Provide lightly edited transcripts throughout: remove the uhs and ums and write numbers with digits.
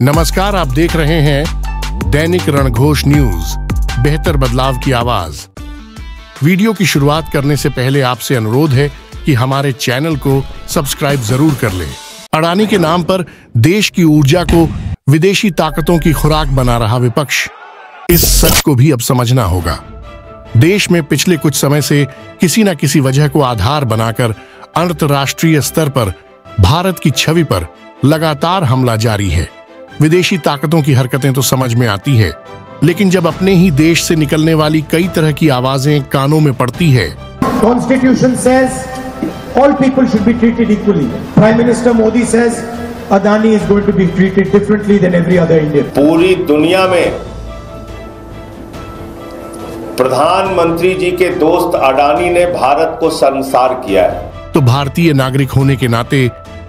नमस्कार, आप देख रहे हैं दैनिक रणघोष न्यूज, बेहतर बदलाव की आवाज। वीडियो की शुरुआत करने से पहले आपसे अनुरोध है कि हमारे चैनल को सब्सक्राइब जरूर कर लें। अडानी के नाम पर देश की ऊर्जा को विदेशी ताकतों की खुराक बना रहा विपक्ष, इस सच को भी अब समझना होगा। देश में पिछले कुछ समय से किसी न किसी वजह को आधार बनाकर अंतर्राष्ट्रीय स्तर पर भारत की छवि पर लगातार हमला जारी है। विदेशी ताकतों की हरकतें तो समझ में आती है, लेकिन जब अपने ही देश से निकलने वाली कई तरह की आवाजें कानों में पड़ती है। Constitution says all people should be treated equally. Prime Minister Modi says Adani is going to be treated differently than every other Indian. पूरी दुनिया में प्रधानमंत्री जी के दोस्त अडानी ने भारत को शर्मसार किया है। तो भारतीय नागरिक होने के नाते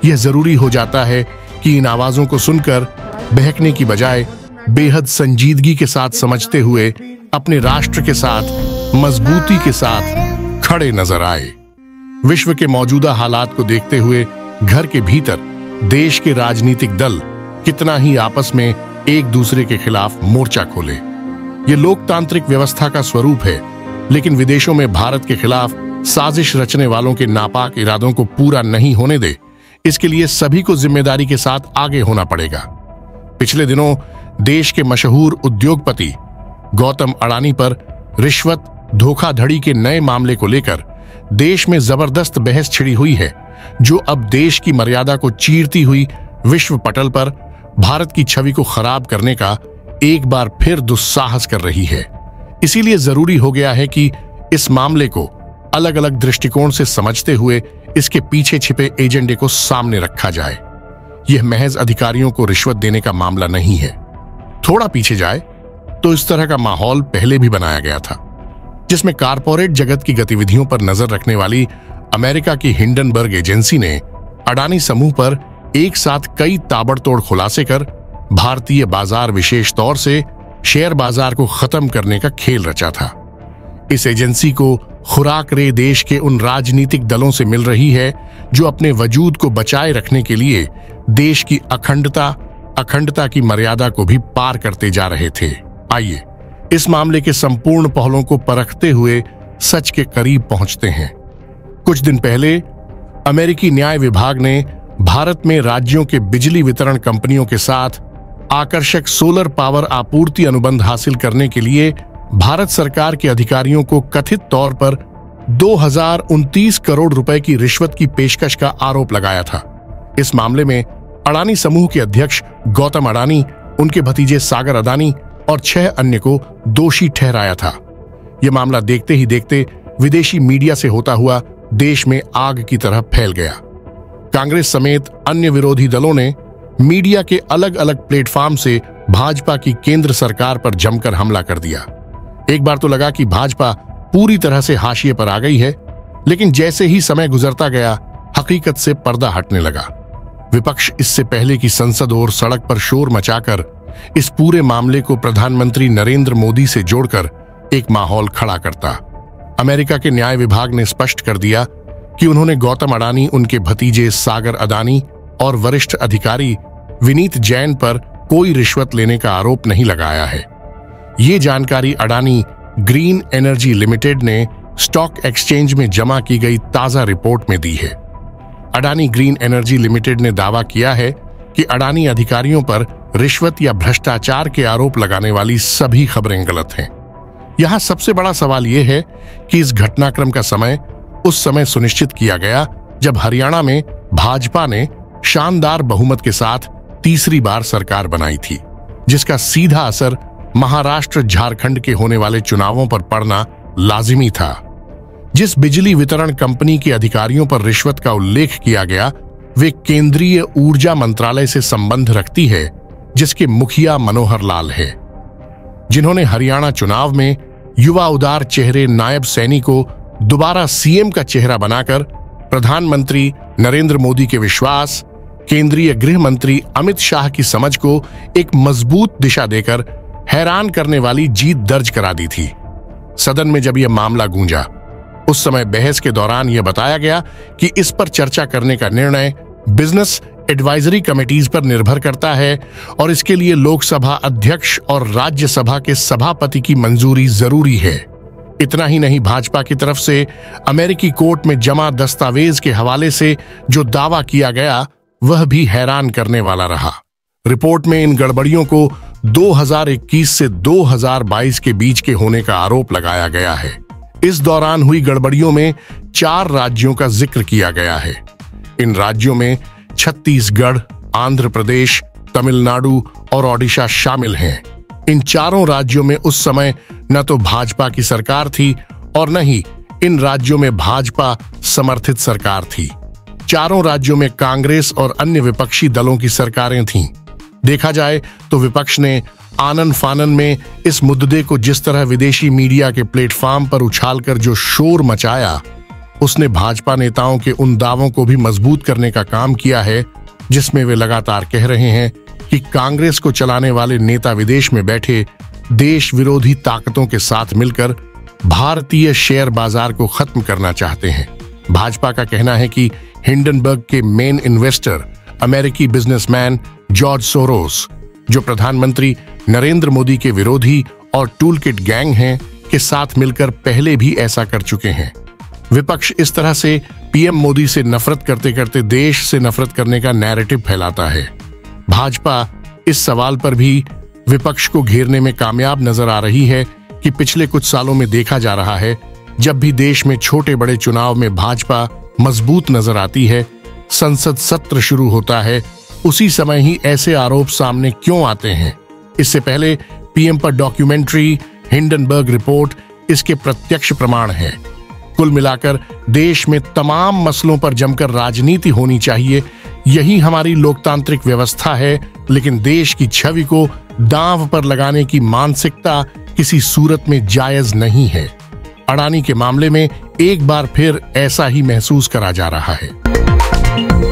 यह जरूरी हो जाता है कि इन आवाजों को सुनकर बहकने की बजाय बेहद संजीदगी के साथ समझते हुए अपने राष्ट्र के साथ मजबूती के साथ खड़े नजर आए। विश्व के मौजूदा हालात को देखते हुए घर के भीतर देश के राजनीतिक दल कितना ही आपस में एक दूसरे के खिलाफ मोर्चा खोले। ये लोकतांत्रिक व्यवस्था का स्वरूप है, लेकिन विदेशों में भारत के खिलाफ साजिश रचने वालों के नापाक इरादों को पूरा नहीं होने दे, इसके लिए सभी को जिम्मेदारी के साथ आगे होना पड़ेगा। पिछले दिनों देश के मशहूर उद्योगपति गौतम अडानी पर रिश्वत धोखाधड़ी के नए मामले को लेकर देश में जबरदस्त बहस छिड़ी हुई है, जो अब देश की मर्यादा को चीरती हुई विश्व पटल पर भारत की छवि को खराब करने का एक बार फिर दुस्साहस कर रही है। इसीलिए जरूरी हो गया है कि इस मामले को अलग अलग दृष्टिकोण से समझते हुए इसके पीछे छिपे एजेंडे को सामने रखा जाए। यह महज अधिकारियों को रिश्वत देने का मामला नहीं है। थोड़ा पीछे जाए तो इस तरह का माहौल पहले भी बनाया गया था, जिसमें कारपोरेट जगत की गतिविधियों पर नजर रखने वाली अमेरिका की हिंडनबर्ग एजेंसी ने अडानी समूह पर एक साथ कई ताबड़तोड़ खुलासे कर भारतीय बाजार, विशेष तौर से शेयर बाजार को खत्म करने का खेल रचा था। इस एजेंसी को खुराक रे देश के उन राजनीतिक दलों से मिल रही है जो अपने वजूद को बचाए रखने के लिए देश की अखंडता की मर्यादा को भी पार करते जा रहे थे। आइए इस मामले के संपूर्ण पहलुओं को परखते हुए सच के करीब पहुंचते हैं। कुछ दिन पहले अमेरिकी न्याय विभाग ने भारत में राज्यों के बिजली वितरण कंपनियों के साथ आकर्षक सोलर पावर आपूर्ति अनुबंध हासिल करने के लिए भारत सरकार के अधिकारियों को कथित तौर पर 2029 करोड़ रुपए की रिश्वत की पेशकश का आरोप लगाया था। इस मामले में अडानी समूह के अध्यक्ष गौतम अडानी, उनके भतीजे सागर अडानी और 6 अन्य को दोषी ठहराया था। यह मामला देखते ही देखते विदेशी मीडिया से होता हुआ देश में आग की तरह फैल गया। कांग्रेस समेत अन्य विरोधी दलों ने मीडिया के अलग अलग प्लेटफॉर्म से भाजपा की केंद्र सरकार पर जमकर हमला कर दिया। एक बार तो लगा कि भाजपा पूरी तरह से हाशिए पर आ गई है, लेकिन जैसे ही समय गुजरता गया हकीकत से पर्दा हटने लगा। विपक्ष इससे पहले कि संसद और सड़क पर शोर मचाकर इस पूरे मामले को प्रधानमंत्री नरेंद्र मोदी से जोड़कर एक माहौल खड़ा करता, अमेरिका के न्याय विभाग ने स्पष्ट कर दिया कि उन्होंने गौतम अडानी, उनके भतीजे सागर अडानी और वरिष्ठ अधिकारी विनीत जैन पर कोई रिश्वत लेने का आरोप नहीं लगाया है। ये जानकारी अडानी ग्रीन एनर्जी लिमिटेड ने स्टॉक एक्सचेंज में जमा की गई ताजा रिपोर्ट में दी है। अडानी ग्रीन एनर्जी लिमिटेड ने दावा किया है कि अडानी अधिकारियों पर रिश्वत या भ्रष्टाचार के आरोप लगाने वाली सभी खबरें गलत हैं। यहां सबसे बड़ा सवाल यह है कि इस घटनाक्रम का समय उस समय सुनिश्चित किया गया जब हरियाणा में भाजपा ने शानदार बहुमत के साथ तीसरी बार सरकार बनाई थी, जिसका सीधा असर महाराष्ट्र, झारखंड के होने वाले चुनावों पर पड़ना लाजिमी था। जिस बिजली वितरण कंपनी के अधिकारियों पर रिश्वत का उल्लेख किया गया, वे केंद्रीय ऊर्जा मंत्रालय से संबंध रखती है, जिसके मुखिया मनोहर लाल है, जिन्होंने हरियाणा चुनाव में युवा उदार चेहरे नायब सैनी को दोबारा सीएम का चेहरा बनाकर प्रधानमंत्री नरेंद्र मोदी के विश्वास, केंद्रीय गृह मंत्री अमित शाह की समझ को एक मजबूत दिशा देकर हैरान करने वाली जीत दर्ज करा दी थी। सदन में जब यह मामला गूंजा, उस समय बहस के दौरान यह बताया गया कि इस पर चर्चा करने का निर्णय बिजनेस एडवाइजरी कमेटीज पर निर्भर करता है और इसके लिए लोकसभा अध्यक्ष और राज्यसभा के सभापति की मंजूरी जरूरी है। इतना ही नहीं, भाजपा की तरफ से अमेरिकी कोर्ट में जमा दस्तावेज के हवाले से जो दावा किया गया वह भी हैरान करने वाला रहा। रिपोर्ट में इन गड़बड़ियों को 2021 से 2022 के बीच के होने का आरोप लगाया गया है। इस दौरान हुई गड़बड़ियों में 4 राज्यों का जिक्र किया गया है। इन राज्यों में छत्तीसगढ़, आंध्र प्रदेश, तमिलनाडु और ओडिशा शामिल हैं। इन चारों राज्यों में उस समय न तो भाजपा की सरकार थी और न ही इन राज्यों में भाजपा समर्थित सरकार थी। चारों राज्यों में कांग्रेस और अन्य विपक्षी दलों की सरकारें थीं। देखा जाए तो विपक्ष ने आनन फानन में इस मुद्दे को जिस तरह विदेशी मीडिया के प्लेटफॉर्म पर उछालकर जो शोर मचाया, उसने भाजपा नेताओं के उन दावों को भी मजबूत करने का काम किया है जिसमें वे लगातार कह रहे हैं कि कांग्रेस को चलाने वाले नेता विदेश में बैठे देश विरोधी ताकतों के साथ मिलकर भारतीय शेयर बाजार को खत्म करना चाहते हैं। भाजपा का कहना है कि हिंडनबर्ग के मेन इन्वेस्टर अमेरिकी बिजनेसमैन जॉर्ज सोरोस, जो प्रधानमंत्री नरेंद्र मोदी के विरोधी और टूलकिट गैंग हैं, के साथ मिलकर पहले भी ऐसा कर चुके हैं। विपक्ष इस तरह से पीएम मोदी से नफरत करते करते देश से नफरत करने का नैरेटिव फैलाता है। भाजपा इस सवाल पर भी विपक्ष को घेरने में कामयाब नजर आ रही है कि पिछले कुछ सालों में देखा जा रहा है, जब भी देश में छोटे बड़े चुनाव में भाजपा मजबूत नजर आती है, संसद सत्र शुरू होता है, उसी समय ही ऐसे आरोप सामने क्यों आते हैं। इससे पहले पीएम पर डॉक्यूमेंट्री हिंडनबर्ग रिपोर्ट इसके प्रत्यक्ष प्रमाण है। कुल मिलाकर देश में तमाम मसलों पर जमकर राजनीति होनी चाहिए, यही हमारी लोकतांत्रिक व्यवस्था है, लेकिन देश की छवि को दांव पर लगाने की मानसिकता किसी सूरत में जायज नहीं है। अडानी के मामले में एक बार फिर ऐसा ही महसूस करा जा रहा है।